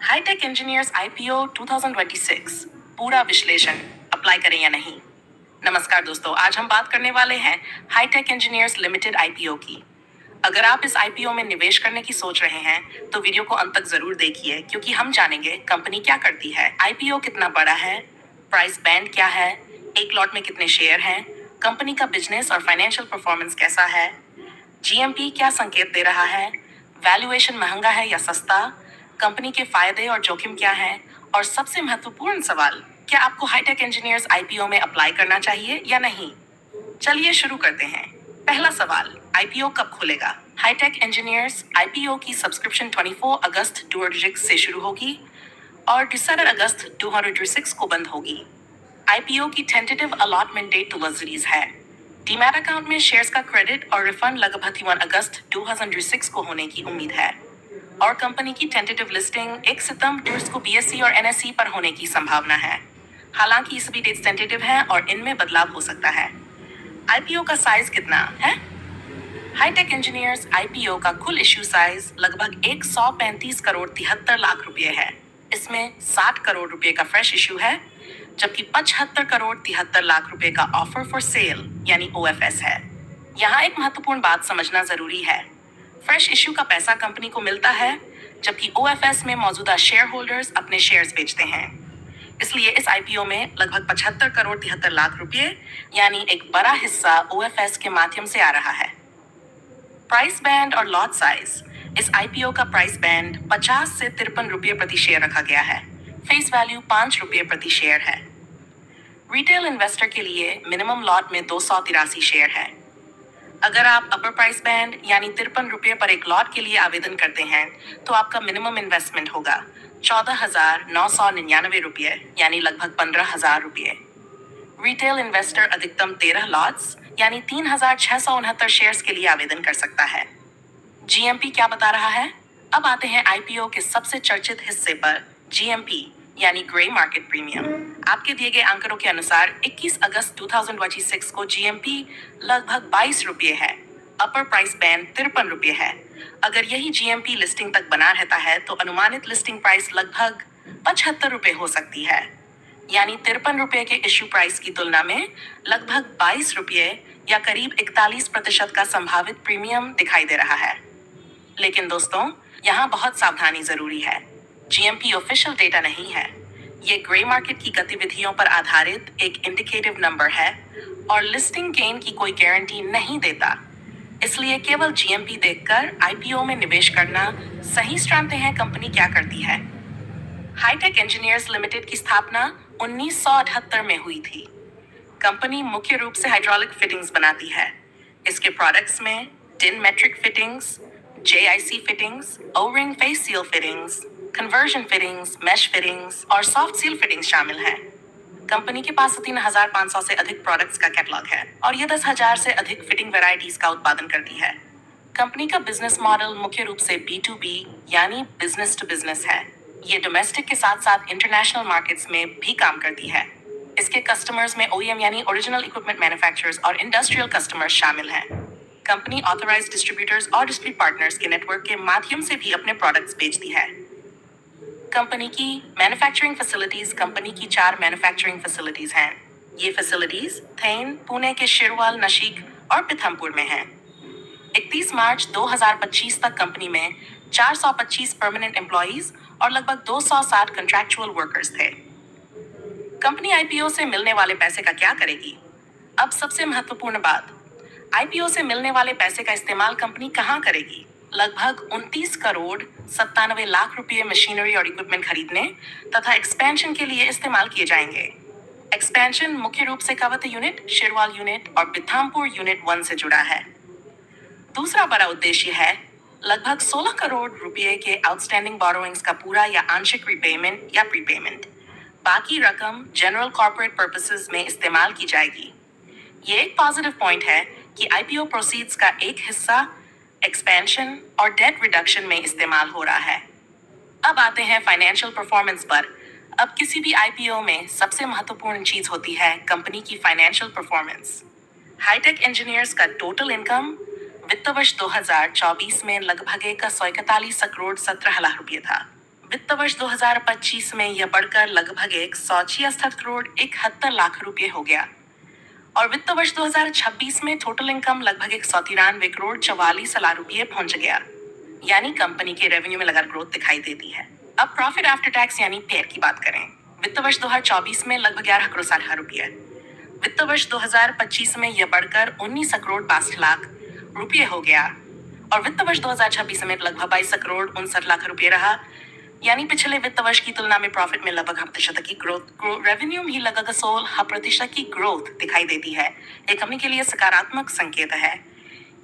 Hi tech engineers IPO 2026 पूरा विश्लेषण apply करें या नहीं। नमस्कार दोस्तों, आज हम बात करने वाले हैं हाईटेक इंजीनियर्स लिमिटेड आईपीओ की। अगर आप इस आईपीओ में निवेश करने की सोच रहे हैं तो वीडियो को अंत तक जरूर देखिए, क्योंकि हम जानेंगे कंपनी क्या करती है, आईपीओ कितना बड़ा है, प्राइस बैंड क्या है, एक लॉट में कितने शेयर हैं, कंपनी का बिजनेस और फाइनेंशियल परफॉर्मेंस कैसा है, जीएमपी क्या संकेत दे रहा है, वैल्यूएशन महंगा है या सस्ता, कंपनी के फायदे और जोखिम क्या हैं, और सबसे महत्वपूर्ण सवाल, क्या आपको हाईटेक इंजीनियर्स आईपीओ में अप्लाई करना चाहिए या नहीं। चलिए शुरू करते हैं। पहला सवाल, आईपीओ कब खुलेगा। हाईटेक इंजीनियर्स आईपीओ की सब्सक्रिप्शन 24 अगस्त 2026 से शुरू होगी और दिसंबर अगस्त 2026 को बंद होगी। आईपीओ की टेंटेटिव अलॉटमेंट डेट 20 है। डीमैट अकाउंट में शेयर्स का क्रेडिट और रिफंड लगभग 31 अगस्त 2026 को होने की उम्मीद है और कंपनी की टेंटेटिव लिस्टिंग 1 सितंबर को बीएसई और एनएसई पर होने की संभावना है। हालांकि ये सभी डेट्स टेंटेटिव हैं और इनमें बदलाव हो सकता है। आईपीओ का साइज कितना है। हाईटेक इंजीनियर्स आईपीओ का कुल इश्यू साइज लगभग 135 करोड़ 73 लाख रुपए है। इसमें 60 करोड़ रुपए का फ्रेश इश्यू है, जबकि 75 करोड़ 73 लाख रुपए का ऑफर फॉर सेल यानी ओएफएस है। यहाँ एक महत्वपूर्ण बात समझना जरूरी है। फ्रेश इश्यू का पैसा कंपनी को मिलता है, जबकि ओएफएस में मौजूदा शेयर होल्डर्स अपने शेयर्स बेचते हैं। इसलिए इस आईपीओ में लगभग 75 करोड़ 73 लाख रुपए यानी एक बड़ा हिस्सा ओएफएस के माध्यम से आ रहा है। प्राइस बैंड और लॉट साइज। इस आईपीओ का प्राइस बैंड 50 से 53 रुपये प्रति शेयर रखा गया है। फेस वैल्यू 5 रुपये प्रति शेयर है। रिटेल इन्वेस्टर के लिए मिनिमम लॉट में 283 शेयर है। अगर आप अपर प्राइस बैंड यानी 53 रुपये पर एक लॉट के लिए आवेदन करते हैं तो आपका मिनिमम इन्वेस्टमेंट होगा 14,999 रुपये यानी लगभग 15,000 रुपये। रिटेल इन्वेस्टर अधिकतम 13 लॉट्स यानी 3,669 शेयर्स के लिए आवेदन कर सकता है। जीएमपी क्या बता रहा है। अब आते हैं आईपीओ के सबसे चर्चित हिस्से पर, जीएमपी यानी ग्रे मार्केट प्रीमियम। आपके दिए गए आंकड़ों के अनुसार 21 अगस्त 2026 को जीएमपी लगभग 22 रुपये है। अपर प्राइस बैंड 53 रुपये है। अगर यही जीएमपी लिस्टिंग तक बना रहता है तो अनुमानित लिस्टिंग प्राइस लगभग 75 रुपये हो सकती है, यानी 53 रुपये के इश्यू प्राइस की तुलना में लगभग 22 रुपये या करीब 41% का संभावित प्रीमियम दिखाई दे रहा है। लेकिन दोस्तों, यहाँ बहुत सावधानी जरूरी है। जीएमपी ऑफिशियल डेटा नहीं है। ये ग्रे मार्केट की गतिविधियों पर आधारित एक इंडिकेटिव नंबर है और लिस्टिंग गेन की कोई गारंटी नहीं देता। इसलिए केवल जीएमपी देखकर आईपीओ में निवेश करना सही जानते हैं कंपनी क्या करती है। हाईटेक इंजीनियर्स लिमिटेड की स्थापना 1978 में हुई थी। कंपनी मुख्य रूप से हाइड्रोलिक फिटिंग्स बनाती है। इसके प्रोडक्ट्स में tin metric fittings, JIC fittings, O-ring face seal fittings, conversion fittings, mesh fittings और सॉफ्ट सील फिटिंग्स शामिल हैं। कंपनी के पास 3,500 से अधिक प्रोडक्ट्स का कैटलॉग है और यह 10,000 से अधिक फिटिंग वैरायटीज का उत्पादन करती है। कंपनी का बिजनेस मॉडल मुख्य रूप से B2B यानी बिजनेस टू बिजनेस है। ये डोमेस्टिक के साथ साथ इंटरनेशनल मार्केट्स में भी काम करती है। इसके कस्टमर्स में OEM यानी ओरिजिनल इक्विपमेंट मैन्युफैक्चरर्स और इंडस्ट्रियल कस्टमर्स शामिल हैं। कंपनी ऑथराइज्ड डिस्ट्रीब्यूटर्स और डिस्ट्रीब्यूट पार्टनर्स के नेटवर्क के माध्यम से भी अपने प्रोडक्ट्स बेचती है। कंपनी की मैन्युफैक्चरिंग फैसिलिटीज। कंपनी की 4 मैन्युफैक्चरिंग फैसिलिटीज हैं। ये फैसिलिटीज थेन, पुणे के शिरवाल, नशीक और पिथमपुर में हैं। 31 मार्च 2025 तक कंपनी में 425 परमानेंट एम्प्लॉइज और लगभग 260 कंट्रैक्चुअल वर्कर्स थे। कंपनी आईपीओ से मिलने वाले पैसे का क्या करेगी। अब सबसे महत्वपूर्ण बात, आईपीओ से मिलने वाले पैसे का इस्तेमाल कंपनी कहां करेगी। लगभग 29 करोड़ 97 लाख रुपए मशीनरी और इक्विपमेंट खरीदने तथा एक्सपेंशन के लिए इस्तेमाल किए जाएंगे। एक्सपेंशन मुख्य रूप से कवत यूनिट, शिरवाल यूनिट और पिथामपुर यूनिट 1 से जुड़ा है। दूसरा बड़ा उद्देश्य है लगभग 16 करोड़ रुपए के आउटस्टैंडिंग बोरोइंग्स का पूरा या आंशिक रिपेमेंट या प्रीपेमेंट। बाकी रकम जनरल कॉर्पोरेट पर्पसेस में इस्तेमाल की जाएगी। ये एक पॉजिटिव पॉइंट है कि आईपीओ प्रोसीड्स का एक हिस्सा एक्सपेंशन और डेट रिडक्शन में इस्तेमाल हो रहा है। अब आते हैं फाइनेंशियल परफॉर्मेंस पर। अब किसी भी आईपीओ में सबसे महत्वपूर्ण चीज होती है कंपनी की फाइनेंशियल परफॉर्मेंस। हाईटेक इंजीनियर्स का टोटल इनकम वित्त वर्ष 2024 में लगभग 141 करोड़ 17 लाख रुपये था। वित्त वर्ष 2025 में यह बढ़कर लगभग 166 करोड़ 71 लाख रुपए हो गया और वित्त वर्ष 2026 में टोटल इनकम लगभग 193 करोड़ 44 लाख रुपए पहुंच गया, यानी कंपनी के रेवेन्यू में लगातार ग्रोथ दिखाई देती है। अब प्रॉफिट आफ्टर टैक्स यानी पेयर की बात करें। वित्त वर्ष 2024 में लगभग 11 करोड़ 60 लाख रुपए, वित्त वर्ष 2025 में यह बढ़कर 19 करोड़ 62 लाख रुपए हो गया और वित्त वर्ष 2026 में लगभग 22 करोड़ 59 लाख रुपए रहा, यानी पिछले वित्त वर्ष की तुलना में प्रॉफिट में लगभग 1% की ग्रोथ, रेवेन्यू भी लगभग 16% की ग्रोथ दिखाई देती है। एक कंपनी के लिए सकारात्मक संकेत है।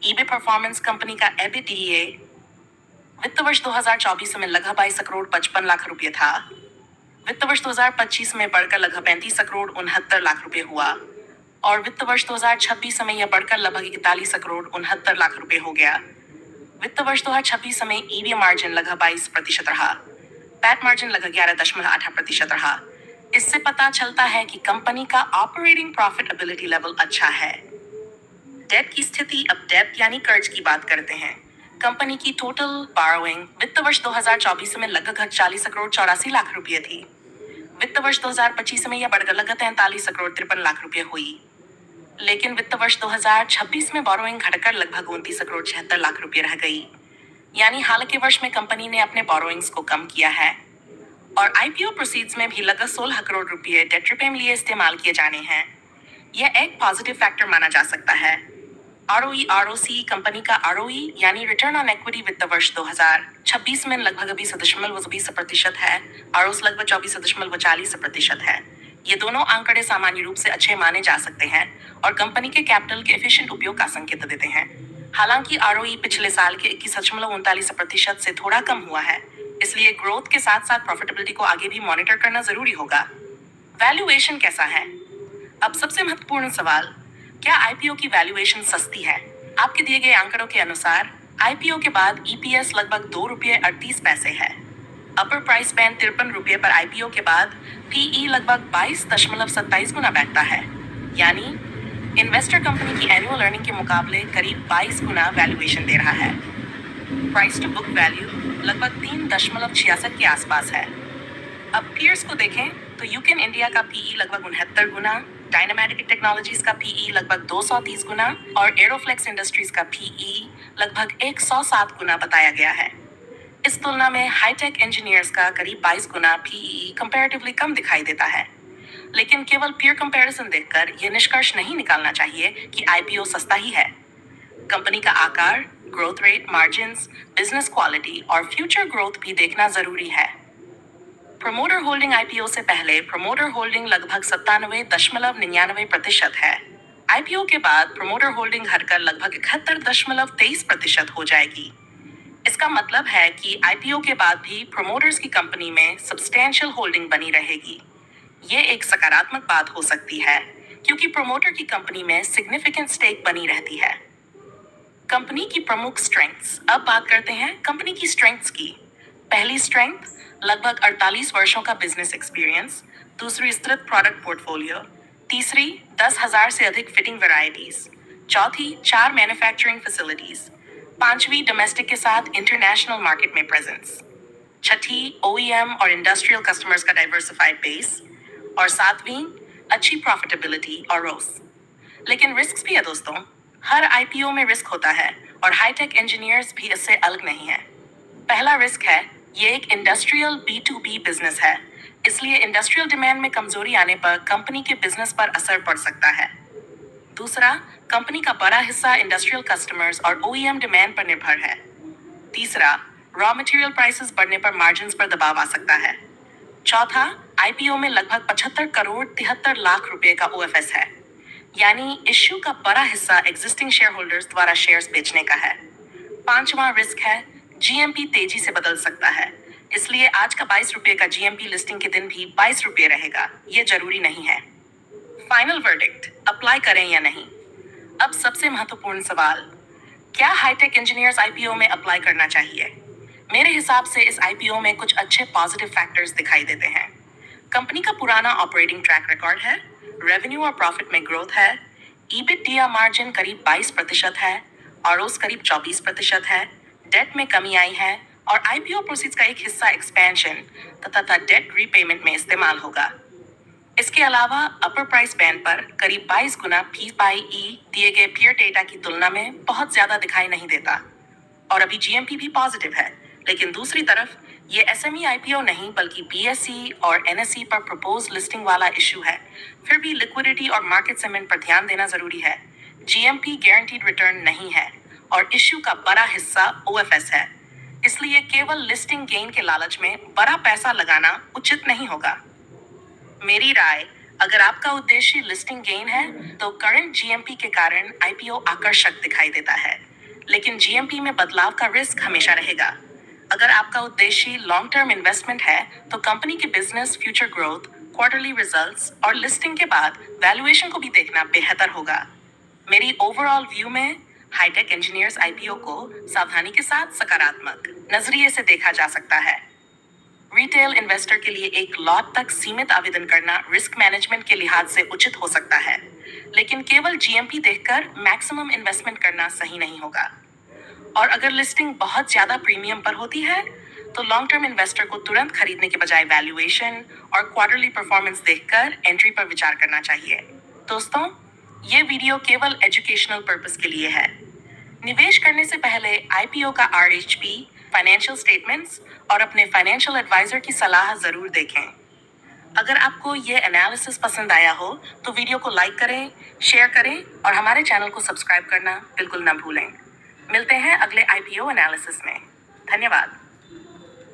ईबी परफॉर्मेंस कंपनी का एबिटीए वित्त वर्ष 2024 में लगभग 22 करोड़ 55 लाख रुपए था, वित्त वर्ष 2025 में बढ़कर लगभग 35 करोड़ 69 लाख रुपए हुआ और वित्त वर्ष 2026 में यह बढ़कर लगभग 41 करोड़ 69 लाख रुपए हो गया। वित्त वर्ष 2026 में ईबी मार्जिन लगभग 22% रहा, पैट मार्जिन लगभग 11.8% रहा। इससे पता चलता है कि कंपनी का ऑपरेटिंग प्रॉफिटेबिलिटी लेवल अच्छा है। डेट की स्थिति, अब डेट यानी कर्ज की बात करते हैं। कंपनी की टोटल बारोइंग वित्त वर्ष 2024 में लगभग 40 करोड़ 84 लाख रुपए थी, वित्त वर्ष 2025 में यह बढ़कर लगभग 43 करोड़ 53 लाख रुपए हुई, लेकिन वित्त वर्ष 2026 में बोरोइंग घटकर लगभग 29 करोड़ 76 लाख रुपए रह गई, यानी हाल के वर्ष में कंपनी ने अपने बोरोइंग्स को कम किया है और आईपीओ प्रोसीड्स में भी लगभग 16 करोड़ रुपए डेट रिपेम लिए इस्तेमाल किए जाने हैं। यह एक पॉजिटिव फैक्टर माना जा सकता है। आरओई आरओसी कंपनी का आरओई यानी रिटर्न ऑन इक्विटी वित्त वर्ष 2026 में लगभग 20.20% है, आरओस लगभग 24.40% है। ये दोनों आंकड़े सामान्य रूप से अच्छे माने जा सकते हैं और कंपनी के कैपिटल के एफिशिएंट उपयोग का संकेत देते हैं। हालांकि आरओई पिछले साल के 21.39% से थोड़ा कम हुआ है, इसलिए ग्रोथ के साथ साथ प्रॉफिटेबिलिटी को आगे भी मॉनिटर करना जरूरी होगा। वैल्यूएशन कैसा है? अब सबसे महत्वपूर्ण सवाल, क्या आईपीओ की वैल्यूएशन सस्ती है? आपके दिए गए आंकड़ों के अनुसार आईपीओ के बाद ईपीएस लगभग ₹2.38 है। अपर प्राइस बैंड 53 रुपये पर आईपीओ के बाद पीई लगभग 22.27 गुना बैठता है, यानी इन्वेस्टर कंपनी की एनुअल अर्निंग के मुकाबले करीब 22 गुना वैल्यूएशन दे रहा है। प्राइस टू बुक वैल्यू लगभग 3.66 के आसपास है। अब पीयर्स को देखें तो यूकेन इंडिया का पीई लगभग 69 गुना, डायनामैटिक टेक्नोलॉजीज का पीई लगभग 230 गुना और एरोफ्लेक्स इंडस्ट्रीज का पीई लगभग 107 गुना बताया गया है। इस तुलना में हाईटेक इंजीनियर्स का करीब 22 गुना पीई कंपैरेटिवली कम दिखाई देता है, लेकिन केवल पीयर कंपैरिजन देखकर यह निष्कर्ष नहीं निकालना चाहिए कि आईपीओ सस्ता ही है। कंपनी का आकार, growth rate, margins, business quality और फ्यूचर ग्रोथ भी देखना जरूरी है। प्रमोटर होल्डिंग आईपीओ से पहले प्रमोटर होल्डिंग लगभग 97.99% है। आईपीओ के बाद प्रमोटर होल्डिंग घटकर लगभग 71.23% हो जाएगी। इसका मतलब है कि आईपीओ के बाद भी प्रमोटर्स की कंपनी में सब्सटैंशियल होल्डिंग बनी रहेगी। ये एक सकारात्मक बात हो सकती है क्योंकि प्रमोटर की कंपनी में सिग्निफिकेंट स्टेक बनी रहती है। कंपनी की प्रमुख स्ट्रेंथ्स, अब बात करते हैं कंपनी की स्ट्रेंथ्स की। पहली स्ट्रेंथ लगभग 48 वर्षों का बिजनेस एक्सपीरियंस, दूसरी विस्तृत प्रोडक्ट पोर्टफोलियो, तीसरी 10,000 से अधिक फिटिंग वैरायटीज, चौथी 4 मैन्युफैक्चरिंग फैसिलिटीज, पांचवी डोमेस्टिक के साथ इंटरनेशनल मार्केट में प्रेजेंस, छठी ओईएम और इंडस्ट्रियल कस्टमर्स का डाइवर्सिफाइड बेस और सातवीं अच्छी प्रॉफिटेबिलिटी और रोस। लेकिन रिस्क भी है दोस्तों, हर आईपीओ में रिस्क होता है और हाईटेक इंजीनियर्स भी इससे अलग नहीं है। पहला रिस्क है, ये एक इंडस्ट्रियल B2B बिजनेस है, इसलिए इंडस्ट्रियल डिमांड में कमजोरी आने पर कंपनी के बिजनेस पर असर पड़ सकता है। दूसरा, कंपनी का बड़ा हिस्सा इंडस्ट्रियल कस्टमर्स और ओईएम डिमांड पर निर्भर है। तीसरा, रॉ मटेरियल प्राइसेस बढ़ने पर मार्जिन्स पर दबाव आ सकता है। चौथा, आईपीओ में लगभग 75 करोड़ 73 लाख रुपए का ओएफएस है, यानी इश्यू का बड़ा हिस्सा एग्जिस्टिंग शेयर होल्डर्स द्वारा शेयर्स बेचने का है। पांचवा रिस्क है, जीएमपी तेजी से बदल सकता है, इसलिए आज का 22 रुपये का जीएमपी लिस्टिंग के दिन भी 22 रुपये रहेगा, ये जरूरी नहीं है। फाइनल वर्डिक्ट, अप्लाई करें या नहीं? अब सबसे महत्वपूर्ण सवाल, क्या हाईटेक इंजीनियर्स आईपीओ में अप्लाई करना चाहिए? मेरे हिसाब से इस आईपीओ में कुछ अच्छे पॉजिटिव फैक्टर्स दिखाई देते हैं। कंपनी का पुराना ऑपरेटिंग ट्रैक रिकॉर्ड है, रेवेन्यू और प्रॉफिट में ग्रोथ है, ईबिटडीआ मार्जिन करीब 22% है, आरओस करीब 24% है, डेट में कमी आई है और आईपीओ प्रोसीड्स का एक हिस्सा एक्सपेंशन तथा डेट रीपेमेंट में इस्तेमाल होगा। इसके अलावा अपर प्राइस बैंड पर करीब 22 गुना पीई दिए गए पीयर डेटा की तुलना में बहुत ज्यादा दिखाई नहीं देता और अभी जीएमपी भी पॉजिटिव है। लेकिन दूसरी तरफ ये एसएमई आईपीओ नहीं बल्कि बीएसई और एनएसई पर प्रपोज लिस्टिंग वाला इश्यू है। फिर भी लिक्विडिटी और मार्केट सेगमेंट पर ध्यान देना जरूरी है। जीएमपी गारंटीड रिटर्न नहीं है और इश्यू का बड़ा हिस्सा ओएफएस है, इसलिए केवल लिस्टिंग गेन के लालच में बड़ा पैसा लगाना उचित नहीं होगा। मेरी राय, अगर आपका उद्देश्य लिस्टिंग गेन है तो करंट जीएमपी के कारण आईपीओ आकर्षक दिखाई देता है, लेकिन जीएमपी में बदलाव का रिस्क हमेशा रहेगा। अगर आपका उद्देश्य लॉन्ग टर्म इन्वेस्टमेंट है तो कंपनी के business, future growth, quarterly results और लिस्टिंग के बाद वैल्यूएशन को भी देखना बेहतर होगा। मेरी ओवरऑल व्यू में हाईटेक इंजीनियर्स आईपीओ को सावधानी के साथ सकारात्मक नजरिए से देखा जा सकता है। रिटेल इन्वेस्टर के लिए एक लॉट तक सीमित आवेदन करना रिस्क मैनेजमेंट के लिहाज से उचित हो सकता है, लेकिन केवल जीएमपी देखकर मैक्सिमम इन्वेस्टमेंट करना सही नहीं होगा। और अगर लिस्टिंग बहुत ज्यादा प्रीमियम पर होती है तो लॉन्ग टर्म इन्वेस्टर को तुरंत खरीदने के बजाय वैल्यूएशन और क्वार्टरली परफॉर्मेंस देखकर एंट्री पर विचार करना चाहिए। दोस्तों, ये वीडियो केवल एजुकेशनल पर्पस के लिए है। निवेश करने से पहले आईपीओ का आरएचपी, फाइनेंशियल स्टेटमेंट्स और अपने फाइनेंशियल एडवाइजर की सलाह जरूर देखें। अगर आपको ये एनालिसिस पसंद आया हो तो वीडियो को लाइक करें, शेयर करें और हमारे चैनल को सब्सक्राइब करना बिल्कुल न भूलें। मिलते हैं अगले आईपीओ एनालिसिस में। धन्यवाद।